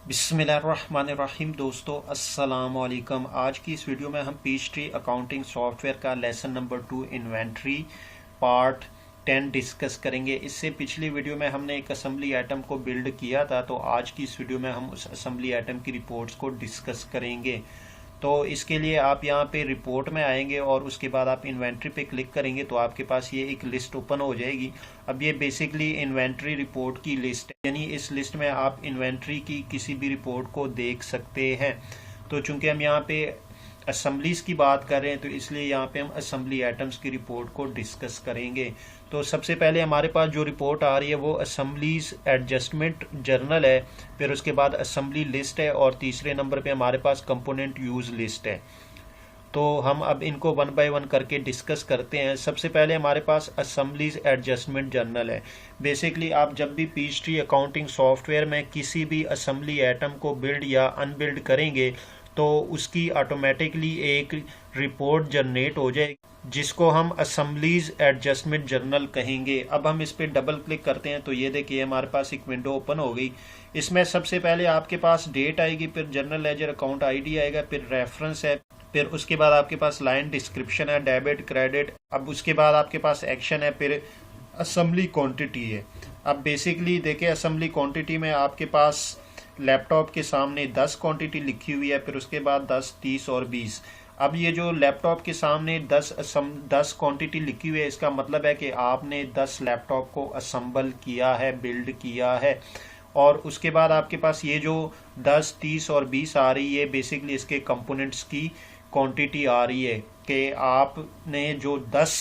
बिस्मिल्लाहिर्रहमानिर्रहीम। दोस्तों अस्सलाम वालेकुम। आज की इस वीडियो में हम पीचट्री अकाउंटिंग सॉफ्टवेयर का lesson number 2 inventory part 10 discuss करेंगे। इससे पिछली वीडियो में हमने एक असेंबली आइटम को बिल्ड किया था, तो आज की इस वीडियो में हम उस असेंबली आइटम की रिपोर्ट्स को डिस्कस करेंगे। तो इसके लिए आप यहाँ पे रिपोर्ट में आएंगे और उसके बाद आप इन्वेंट्री पे क्लिक करेंगे तो आपके पास ये एक लिस्ट ओपन हो जाएगी। अब ये बेसिकली इन्वेंट्री रिपोर्ट की लिस्ट है, यानी इस लिस्ट में आप इन्वेंट्री की किसी भी रिपोर्ट को देख सकते हैं। तो चूंकि हम यहाँ पे असेंबलीज की बात कर रहे हैं तो इसलिए यहाँ पे हम असेंबली आइटम्स की रिपोर्ट को डिस्कस करेंगे। तो सबसे पहले हमारे पास जो रिपोर्ट आ रही है वो असेंबलीज एडजस्टमेंट जर्नल है, फिर उसके बाद असेंबली लिस्ट है और तीसरे नंबर पे हमारे पास कंपोनेंट यूज लिस्ट है। तो हम अब इनको वन बाय वन करके डिस्कस करते हैं। सबसे पहले हमारे पास असेंबलीज एडजस्टमेंट जर्नल है। बेसिकली आप जब भी पीचट्री अकाउंटिंग सॉफ्टवेयर में किसी भी असेंबली आइटम को बिल्ड या अनबिल्ड करेंगे तो उसकी ऑटोमेटिकली एक रिपोर्ट जनरेट हो जाएगी जिसको हम असेंबलीज एडजस्टमेंट जर्नल कहेंगे। अब हम इस पर डबल क्लिक करते हैं तो ये देखिए हमारे पास एक विंडो ओपन हो गई। इसमें सबसे पहले आपके पास डेट आएगी, फिर जनरल लेजर अकाउंट आईडी आएगा, फिर रेफरेंस है, फिर उसके बाद आपके पास लाइन डिस्क्रिप्शन है, डेबिट क्रेडिट। अब उसके बाद आपके पास एक्शन है, फिर असेंबली क्वांटिटी है। अब बेसिकली देखिए असेंबली क्वांटिटी में आपके पास लैपटॉप के सामने 10 क्वांटिटी लिखी हुई है, फिर उसके बाद 10, 30 और 20। अब ये जो लैपटॉप के सामने 10 क्वांटिटी लिखी हुई है, इसका मतलब है कि आपने 10 लैपटॉप को असेंबल किया है, बिल्ड किया है। और उसके बाद आपके पास ये जो 10, 30 और 20 आ रही है, बेसिकली इसके कंपोनेंट्स की क्वांटिटी आ रही है कि आपने जो 10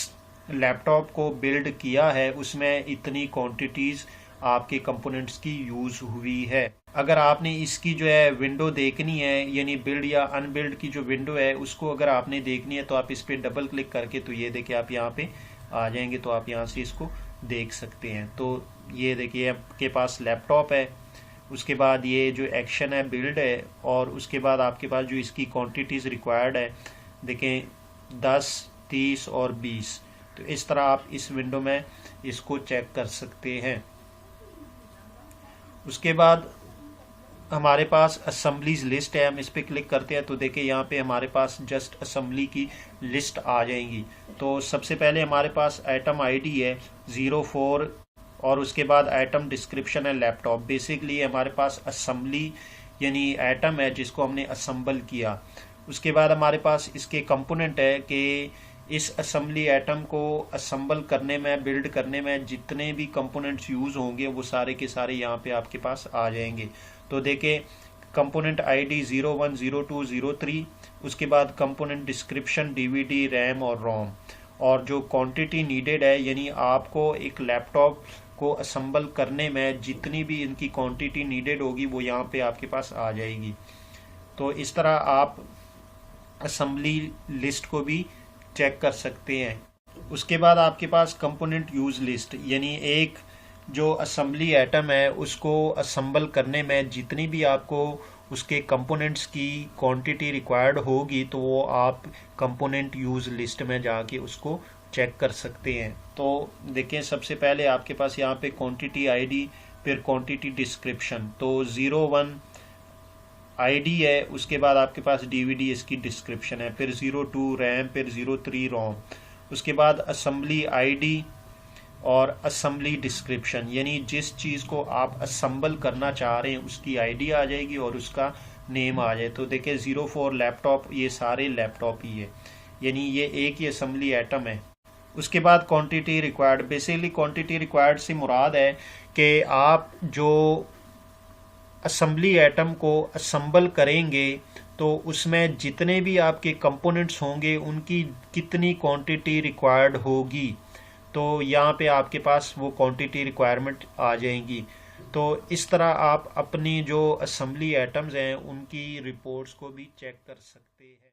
लैपटॉप को बिल्ड किया है उसमें इतनी क्वांटिटीज आपके कंपोनेंट्स की यूज हुई है। अगर आपने इसकी जो है विंडो देखनी है, यानी बिल्ड या अनबिल्ड की जो विंडो है उसको अगर आपने देखनी है तो आप इस पर डबल क्लिक करके तो ये देखिए आप यहाँ पे आ जाएंगे, तो आप यहाँ से इसको देख सकते हैं। तो ये देखिए आपके पास लैपटॉप है, उसके बाद ये जो एक्शन है बिल्ड है, और उसके बाद आपके पास जो इसकी क्वांटिटीज रिक्वायर्ड है देखें 10, 30 और 20। तो इस तरह आप इस विंडो में इसको चेक कर सकते हैं। उसके बाद हमारे पास असेंबलीज लिस्ट है, हम इस पर क्लिक करते हैं तो देखिए यहाँ पे हमारे पास जस्ट असेंबली की लिस्ट आ जाएंगी। तो सबसे पहले हमारे पास आइटम आईडी है 04 और उसके बाद आइटम डिस्क्रिप्शन है लैपटॉप। बेसिकली हमारे पास असेंबली यानी आइटम है जिसको हमने असेंबल किया। उसके बाद हमारे पास इसके कंपोनेंट है कि इस असेंबली आइटम को असेंबल करने में, बिल्ड करने में जितने भी कंपोनेंट्स यूज होंगे वो सारे के सारे यहाँ पे आपके पास आ जाएंगे। तो देखें कंपोनेंट आईडी 01, 02, 03, उसके बाद कंपोनेंट डिस्क्रिप्शन डीवीडी, रैम और रोम, और जो क्वांटिटी नीडेड है यानी आपको एक लैपटॉप को असेंबल करने में जितनी भी इनकी क्वांटिटी नीडेड होगी वो यहाँ पे आपके पास आ जाएगी। तो इस तरह आप असेंबली लिस्ट को भी चेक कर सकते हैं। उसके बाद आपके पास कंपोनेंट यूज लिस्ट, यानी एक जो असेंबली आइटम है उसको असेंबल करने में जितनी भी आपको उसके कंपोनेंट्स की क्वांटिटी रिक्वायर्ड होगी तो वो आप कंपोनेंट यूज लिस्ट में जाके उसको चेक कर सकते हैं। तो देखें सबसे पहले आपके पास यहाँ पे क्वांटिटी आईडी, फिर क्वांटिटी डिस्क्रिप्शन। तो 01 आईडी है, उसके बाद आपके पास डीवीडी इसकी डिस्क्रिप्शन है, फिर 02 रैम, फिर 03 रोम, उसके बाद असेंबली आईडी और असेंबली डिस्क्रिप्शन, यानी जिस चीज़ को आप असेंबल करना चाह रहे हैं उसकी आईडी आ जाएगी और उसका नेम आ जाए। तो देखिए 04 लैपटॉप, ये सारे लैपटॉप ही है, यानी ये एक ही असेंबली आइटम है। उसके बाद quantity required, basically quantity required से मुराद है कि आप जो असेंबली आइटम को असेंबल करेंगे तो उसमें जितने भी आपके कंपोनेंट्स होंगे उनकी कितनी क्वांटिटी रिक्वायर्ड होगी। तो यहाँ पे आपके पास वो क्वांटिटी रिक्वायरमेंट आ जाएंगी। तो इस तरह आप अपनी जो असेंबली आइटम्स हैं उनकी रिपोर्ट्स को भी चेक कर सकते हैं।